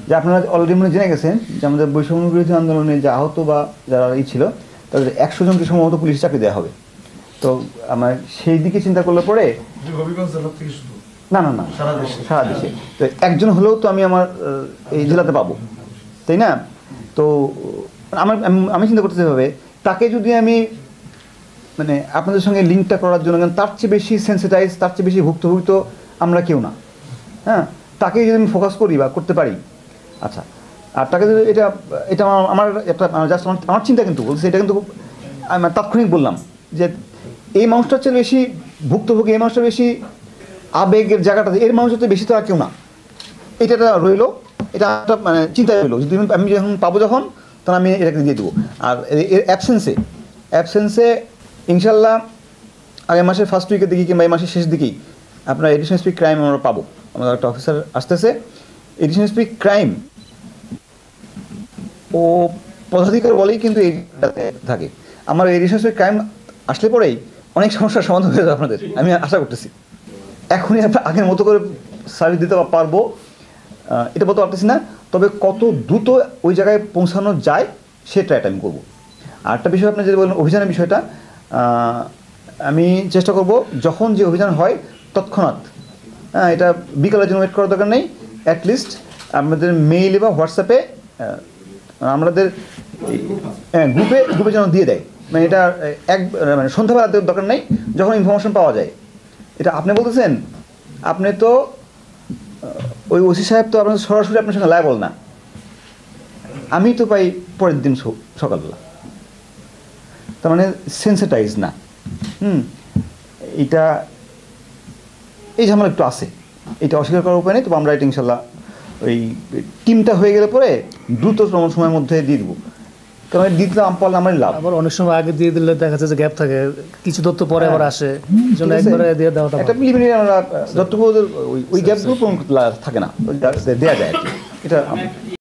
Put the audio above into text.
যে আপনারা অলরেডি মনে জেনে গেছেন যে আমাদের বৈষম্য বিরোধী আন্দোলনে যে আহত বা যারা ছিল তাদের 100 জনকে সম্ভবত পুলিশ চাকরি দেওয়া হবে। তো আমার সেই দিকে চিন্তা করলে পরে না না না সারা দেশে তো একজন হলেও তো আমি আমার এই জেলাতে পাবো, তাই না? তো আমি চিন্তা করতে হবে তাকে যদি আমি মানে আপনাদের সঙ্গে লিঙ্কটা করার জন্য, কারণ তার চেয়ে বেশি সেন্সিটাইজ, তার চেয়ে বেশি ভুক্তভোগী তো আমরা কেউ না। হ্যাঁ, তাকে যদি আমি ফোকাস করি বা করতে পারি, আচ্ছা, আর তাকে যদি এটা এটা আমার একটা জাস্ট আমার চিন্তা কিন্তু বলছে, এটা কিন্তু আমি তাৎক্ষণিক বললাম যে এই মানুষটার চেয়ে বেশি ভুক্তভোগী, এই মানুষটা বেশি আবেগের জায়গাটা, এর মানুষের চেয়ে বেশি তো আর কেউ না। এটা রইলো, এটা একটা মানে চিন্তায় রইলো, যদি আমি যখন পাবো যখন তখন আমি এটাকে দিয়ে দেবো। আর এর অ্যাবসেন্সে ইনশাল্লাহ আগামী মাসের ফার্স্ট উইকের দিকে কিংবা এই মাসের শেষ দিকেই আপনার এডিশনাল স্পিক ক্রাইম আমরা পাবো। আমাদের একটা অফিসার আসতেছে এডিশনাল স্পিক ক্রাইম, ও পদাধিকার বলেই কিন্তু এইটাতে থাকে। আমার এডিশনাল স্পিক ক্রাইম আসলে পরেই অনেক সমস্যার সমাধান হয়ে যাবে আপনাদের, আমি আশা করতেছি। এখনই আপনার আগের মতো করে সার্ভিস দিতে পারবো এটা বলতে পারতেছি না, তবে কত দ্রুত ওই জায়গায় পৌঁছানো যায় সেটা এটা আমি করবো। আর একটা বিষয় আপনি যদি বলেন অভিযানের বিষয়টা, আমি চেষ্টা করব যখন যে অভিযান হয় তৎক্ষণাৎ, হ্যাঁ, এটা বিকালের জন্য ওয়েট করার দরকার নেই, অ্যাটলিস্ট আমাদের মেইলে বা হোয়াটসঅ্যাপে আমাদের গ্রুপে যেন দিয়ে দেয়, মানে এটা মানে সন্ধ্যাবেলা দেওয়ার দরকার নেই, যখন ইনফরমেশন পাওয়া যায়। এটা আপনি বলতেছেন, আপনি তো ওই ওসি সাহেব তো আপনার সরাসরি আপনার সঙ্গে লায়াবল না, আমি তো পাই পরের দিন সকালবেলা, তার মানে সেন্সিটাইজ না। এটা এই ঝামেলা একটু আছে, এটা অস্বীকার করার উপায় নেই। তবে আমরা এটা ইনশাল্লাহ ওই টিমটা হয়ে গেলে পরে দ্রুততম সময়ের মধ্যে দিয়ে দেবো, কারণ দিতে পারলে আমার লাভ। আবার অনেক সময় আগে দিয়ে দিলে দেখা যাচ্ছে যে গ্যাপ থাকে, কিছু তথ্য পরে আবার আসে, জন্য একবারে দিয়ে দেওয়াটা একটা প্রিলিমিনারি আমরা যতটুকু ওই গ্যাপগুলো পূরণ থাকে না, দেওয়া যায় আর কি এটা।